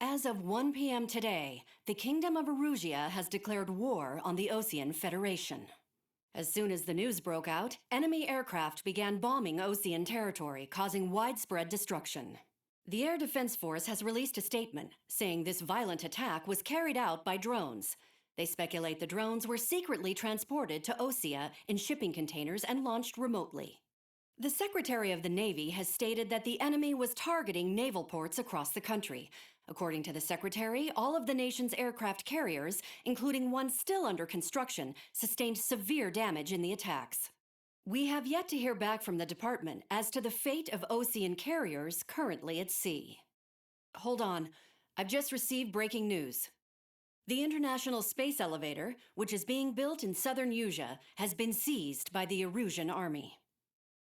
As of 1 p.m. today, the Kingdom of Erusia has declared war on the Osean Federation. As soon as the news broke out, enemy aircraft began bombing Osean territory, causing widespread destruction. The Air Defense Force has released a statement saying this violent attack was carried out by drones. They speculate the drones were secretly transported to Osea in shipping containers and launched remotely. The Secretary of the Navy has stated that the enemy was targeting naval ports across the country. According to the Secretary, all of the nation's aircraft carriers, including one still under construction, sustained severe damage in the attacks. We have yet to hear back from the department as to the fate of Osean carriers currently at sea. Hold on, I've just received breaking news. The International Space Elevator, which is being built in southern Usea, has been seized by the Erusian army.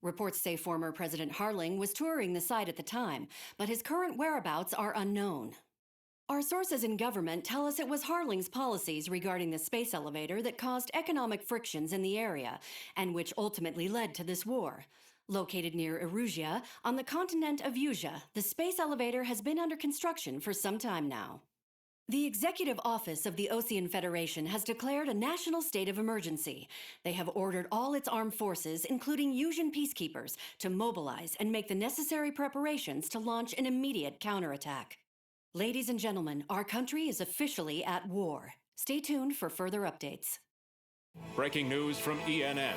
Reports say former President Harling was touring the site at the time, but his current whereabouts are unknown. Our sources in government tell us it was Harling's policies regarding the space elevator that caused economic frictions in the area, and which ultimately led to this war. Located near Erusia, on the continent of Usea, the space elevator has been under construction for some time now. The Executive Office of the Osean Federation has declared a national state of emergency. They have ordered all its armed forces, including Usean peacekeepers, to mobilize and make the necessary preparations to launch an immediate counterattack. Ladies and gentlemen, our country is officially at war. Stay tuned for further updates. Breaking news from ENN.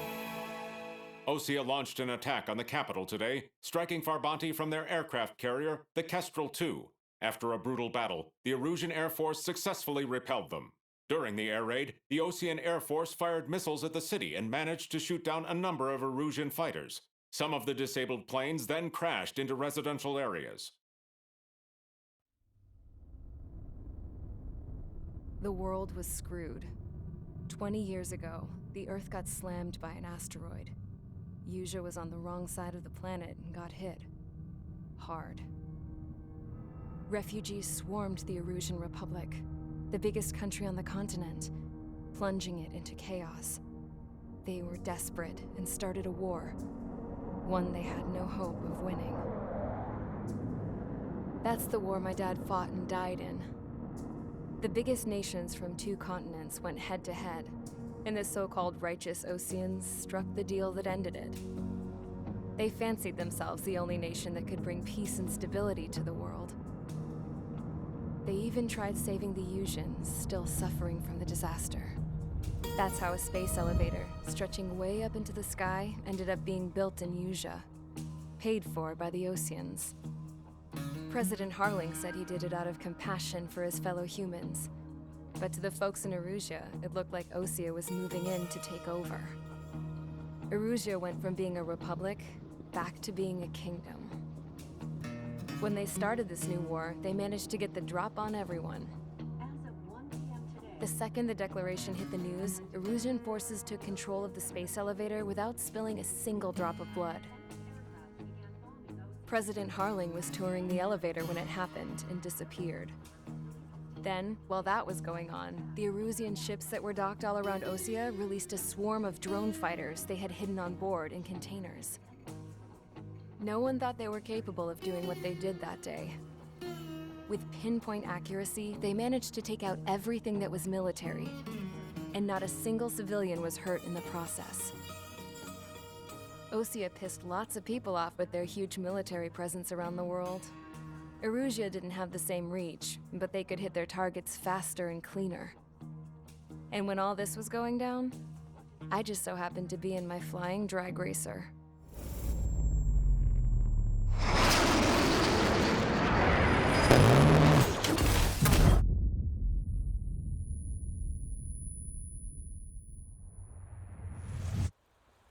Osea launched an attack on the capital today, striking Farbanti from their aircraft carrier, the Kestrel II. After a brutal battle, the Erusian Air Force successfully repelled them. During the air raid, the Osean Air Force fired missiles at the city and managed to shoot down a number of Erusian fighters. Some of the disabled planes then crashed into residential areas. The world was screwed. 20 years ago, the Earth got slammed by an asteroid. Usea was on the wrong side of the planet and got hit. Hard. Refugees swarmed the Erusian Republic, the biggest country on the continent, plunging it into chaos. They were desperate and started a war, one they had no hope of winning. That's the war my dad fought and died in. The biggest nations from 2 continents went head-to-head, and the so-called righteous Oseans struck the deal that ended it. They fancied themselves the only nation that could bring peace and stability to the world. They even tried saving the Useans, still suffering from the disaster. That's how a space elevator, stretching way up into the sky, ended up being built in Usea, paid for by the Oseans. President Harling said he did it out of compassion for his fellow humans. But to the folks in Erusia, it looked like Osea was moving in to take over. Erusia went from being a republic back to being a kingdom. When they started this new war, they managed to get the drop on everyone. As of 1 p.m. today, The second the declaration hit the news, Erusian forces took control of the space elevator without spilling a single drop of blood. President Harling was touring the elevator when it happened and disappeared. Then, while that was going on, the Erusian ships that were docked all around Osea released a swarm of drone fighters they had hidden on board in containers. No one thought they were capable of doing what they did that day. With pinpoint accuracy, they managed to take out everything that was military, and not a single civilian was hurt in the process. Osea pissed lots of people off with their huge military presence around the world. Erusia didn't have the same reach, but they could hit their targets faster and cleaner. And when all this was going down, I just so happened to be in my flying drag racer.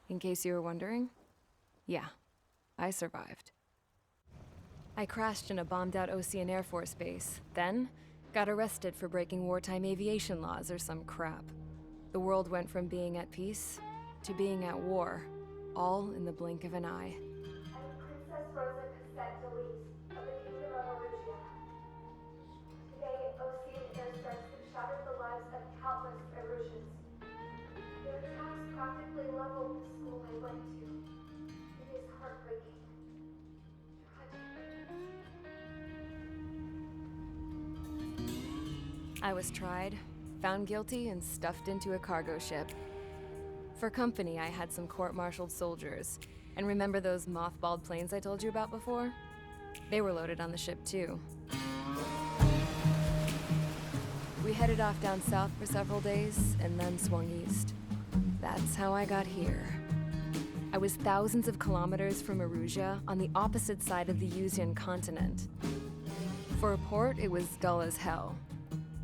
In case you were wondering, yeah, I survived. I crashed in a bombed-out Osean Air Force base, then got arrested for breaking wartime aviation laws or some crap. The world went from being at peace to being at war, all in the blink of an eye. I'm Princess Rosa Cassette-Delise of the Kingdom of Erusia. Today, Osean airstrikes have shattered the lives of countless Erusians. Their attacks practically leveled the school I went to. It is heartbreaking. Tragic. I was tried, found guilty, and stuffed into a cargo ship. For company, I had some court-martialed soldiers. And remember those mothballed planes I told you about before? They were loaded on the ship, too. We headed off down south for several days, and then swung east. That's how I got here. I was thousands of kilometers from Erusia, on the opposite side of the Yuzian continent. For a port, it was dull as hell.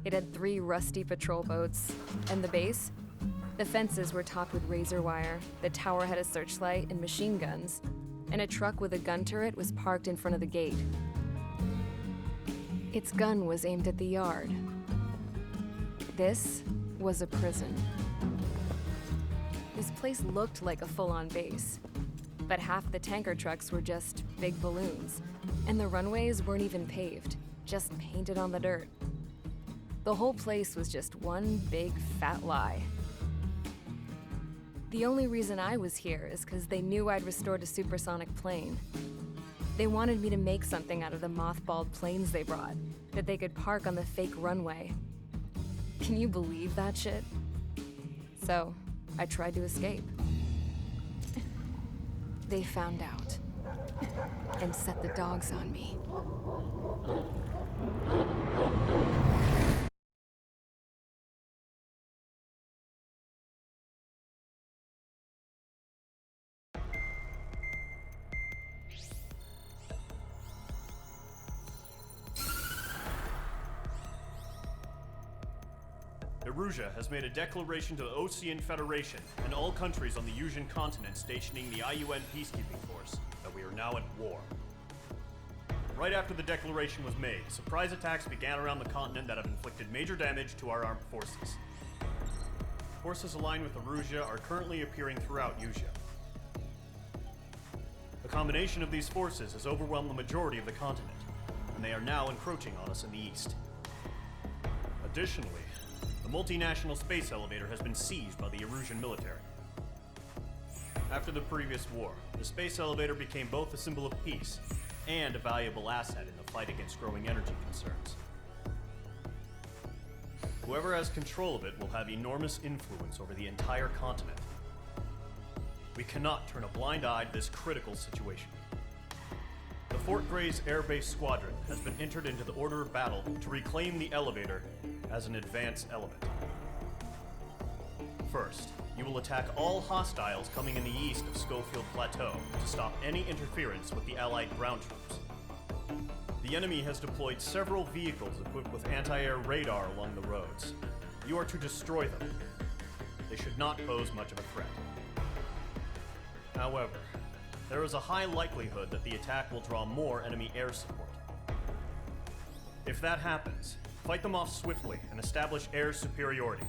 It had 3 rusty patrol boats, and the base? The fences were topped with razor wire, the tower had a searchlight and machine guns, and a truck with a gun turret was parked in front of the gate. Its gun was aimed at the yard. This was a prison. This place looked like a full-on base, but half the tanker trucks were just big balloons, and the runways weren't even paved, just painted on the dirt. The whole place was just one big fat lie. The only reason I was here is because they knew I'd restored a supersonic plane. They wanted me to make something out of the mothballed planes they brought, that they could park on the fake runway. Can you believe that shit? So, I tried to escape. They found out, and set the dogs on me. Erusia has made a declaration to the Ocean Federation and all countries on the Yuzian continent stationing the IUN peacekeeping force that we are now at war. Right after the declaration was made, surprise attacks began around the continent that have inflicted major damage to our armed forces. Forces aligned with Erusia are currently appearing throughout Yusia. The combination of these forces has overwhelmed the majority of the continent, and they are now encroaching on us in the east. Additionally, the multinational space elevator has been seized by the Erusian military. After the previous war, the space elevator became both a symbol of peace and a valuable asset in the fight against growing energy concerns. Whoever has control of it will have enormous influence over the entire continent. We cannot turn a blind eye to this critical situation. The Fort Gray's Air Base Squadron has been entered into the order of battle to reclaim the elevator as an advance element. First, you will attack all hostiles coming in the east of Schofield Plateau to stop any interference with the Allied ground troops. The enemy has deployed several vehicles equipped with anti-air radar along the roads. You are to destroy them. They should not pose much of a threat. However, there is a high likelihood that the attack will draw more enemy air support. If that happens, fight them off swiftly and establish air superiority.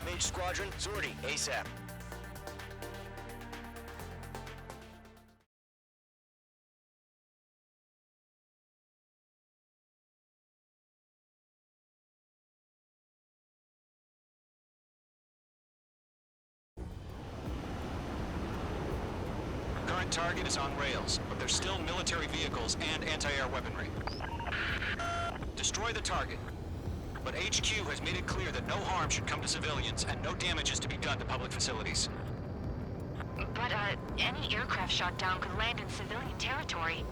Mage Squadron, sortie, ASAP. Current target is on rails, but there's still military vehicles and anti-air weaponry. Destroy the target. But HQ has made it clear that no harm should come to civilians and no damage is to be done to public facilities. But, any aircraft shot down could land in civilian territory.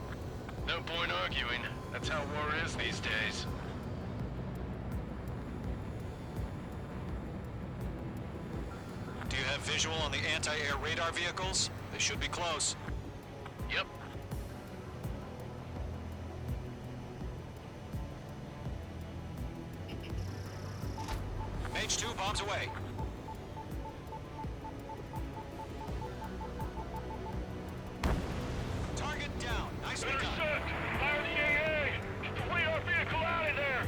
No point arguing. That's how war is these days. Do you have visual on the anti-air radar vehicles? They should be close. Yep. Mage 2 bombs away. Target down. Nicely done. Intercept! Fire the AA! Flee our vehicle out of there!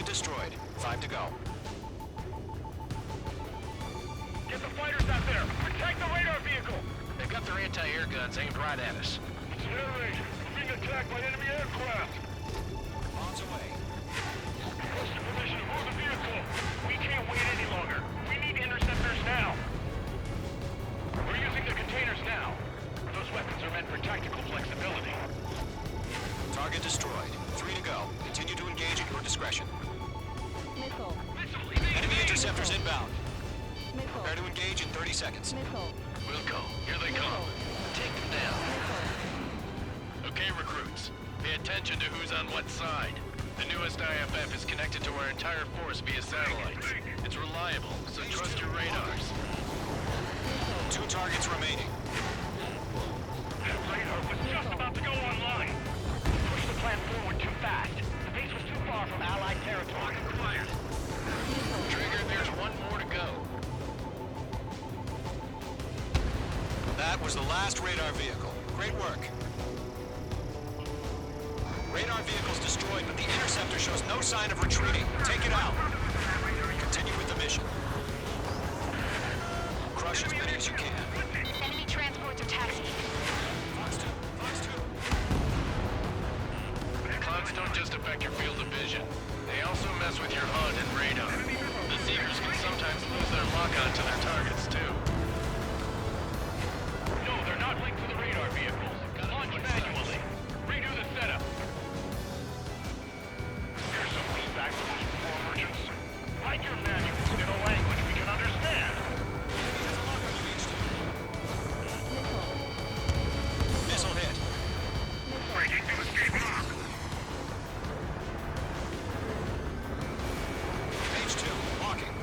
destroyed. 5 to go. Get the fighters out there! Protect the radar vehicle! They've got their anti-air guns aimed right at us. It's air raid. We're being attacked by enemy aircraft. Bombs away. What's the position? Move the vehicle. We can't wait any longer. We need interceptors now. We're using the containers now. Those weapons are meant for tactical flexibility. Target destroyed. 3 to go. Continue to engage at your discretion. Missile. Enemy interceptors inbound. Missile. Prepare to engage in 30 seconds. Missile. We'll go. Here they come. Take them down. Okay, recruits. Pay attention to who's on what side. The newest IFF is connected to our entire force via satellites. It's reliable, so trust your radars. 2 targets remaining. That radar was just about to go online. Push the plan forward too fast. The base was too far from Allied territory. Quiet. Trigger, there's 1 more to go. That was the last radar vehicle. Great work. Radar vehicle's destroyed, but the interceptor shows no sign of retreating. Take it out. Continue with the mission. Crush as many as you can. Enemy transports are taxiing. Fox 2. Fox 2. Clouds don't just affect your field of vision. They also mess with your HUD and radar. The Seekers can sometimes lose their lock-on to their targets, too. No, they're not linked to the radar vehicles. Launch manually. Redo the setup. Here's some feedback from these poor merchants. Write your manuals in a language we can understand. Missile hit. Breaking to escape lock. Page 2. Walking.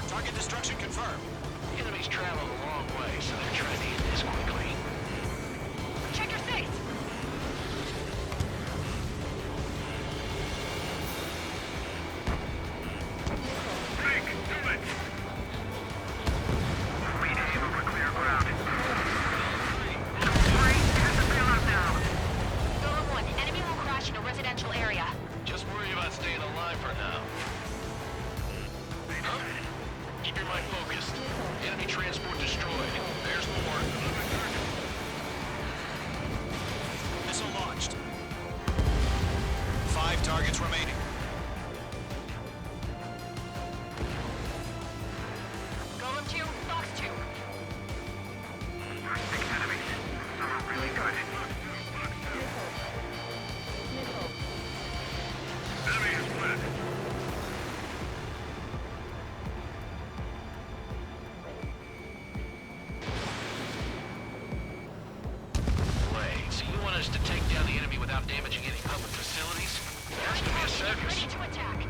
Target destruction confirmed. The enemy's traveled a long way, so they're trying to end this quickly. Check your six. Break! Do it! We need you over clear ground. Golem 1, enemy will crash in a residential area. Just worry about staying alive for now. Huh? Keep your mind focused. Enemy transport destroyed. There's more. Missile launched. 5 targets remaining. Golem 2, Fox 2. We're 6 enemies. Some are really good. Missile. Enemy is split. Wait, so you want us to take down the enemy without damaging any public facilities? There's to be a circus. Ready to attack.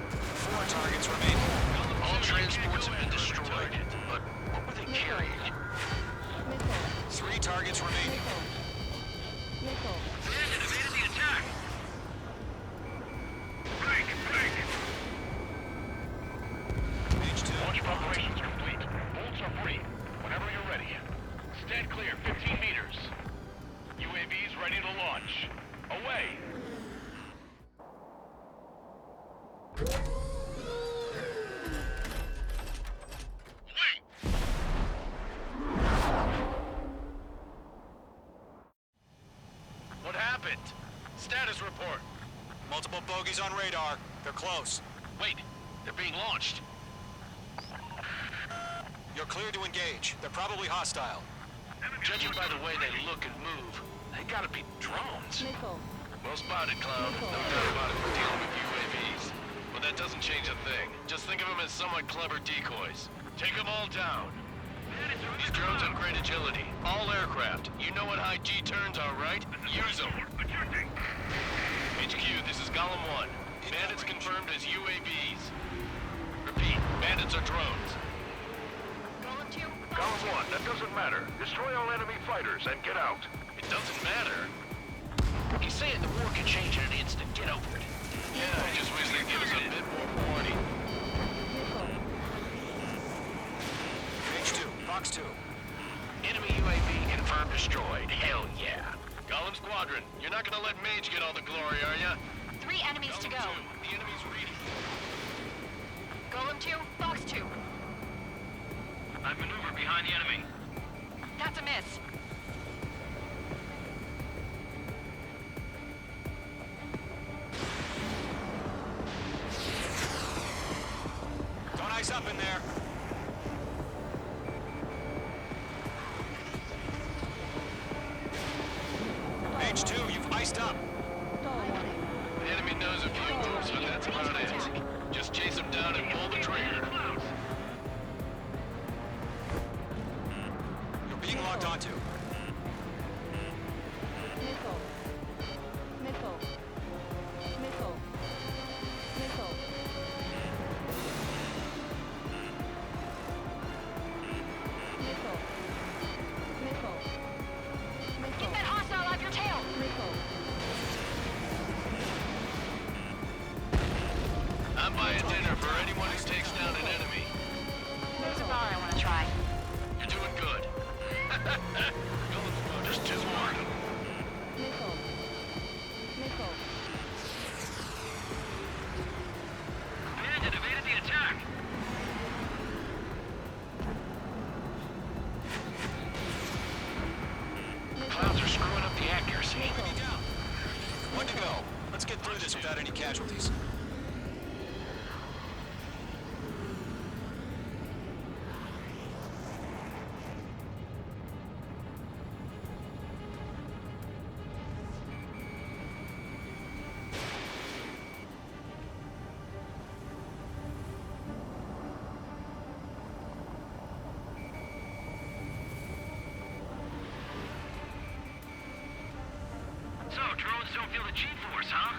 4 targets remaining. All transports have been destroyed. But what were they carrying? Missile. 3 targets remaining. Missile. Evaded the attack. Break! Break! Page 2. Launch preparations complete. Bolts are free. Whenever you're ready. Stand clear, 15 meters. UAVs ready to launch. Away! Wait! What happened? Status report. Multiple bogies on radar. They're close. Wait, they're being launched. You're clear to engage. They're probably hostile. Judging by the way they look and move, they gotta be drones. Missile. Well spotted, Cloud. No doubt about it, we're dealing with UAVs. But that doesn't change a thing. Just think of them as somewhat clever decoys. Take them all down. These drones have great agility. All aircraft. You know what high G turns are, right? Use them. HQ, this is Golem 1. Bandits confirmed as UAVs. Repeat, bandits are drones. Golem 2, Golem 1, that doesn't matter. Destroy all enemy fighters and get out. It doesn't matter? He's saying the war can change in an instant. Get over it. Yeah, I just wish they'd give us a bit more warning. Page 2. Fox 2. Enemy UAV confirmed destroyed. Hell yeah. Golem Squadron, you're not gonna let Mage get all the glory, are ya? 3 enemies to go. The enemy's reading. Golem 2, Fox 2. I've maneuvered behind the enemy. That's a miss. Don't ice up in there. H2, you've iced up. The enemy knows a few moves, but that's about it. Just chase them down and pull the trigger. You're being locked onto. Missile. Missile. Missile. Missile. Missile. Missile. Get that hostile off your tail. Missile. I'm buying dinner for anyone who takes down an enemy. There's a bar I want to try. You're doing good. Just warn him. Missile. Missile. Bandit evaded the attack. Clouds are screwing up the accuracy. One to go. Let's get through this without any casualties. So, drones don't feel the G-force, huh?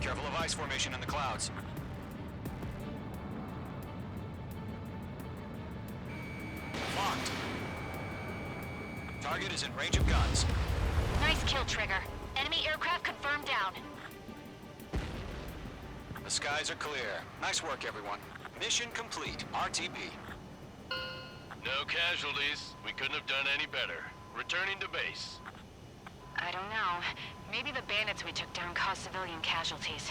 Careful of ice formation in the clouds. Locked. Target is in range of guns. Nice kill, Trigger. Enemy aircraft confirmed down. The skies are clear. Nice work, everyone. Mission complete. RTB. No casualties. We couldn't have done any better. Returning to base. I don't know. Maybe the bandits we took down caused civilian casualties.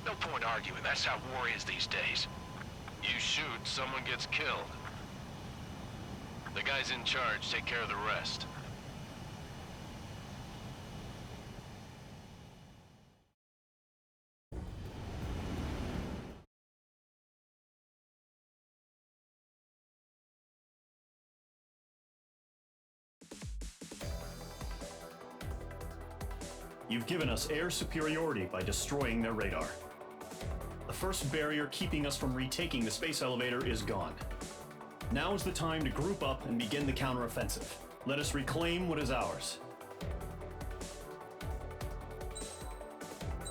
No point arguing. That's how war is these days. You shoot, someone gets killed. The guys in charge take care of the rest. You've given us air superiority by destroying their radar. The first barrier keeping us from retaking the space elevator is gone. Now is the time to group up and begin the counteroffensive. Let us reclaim what is ours.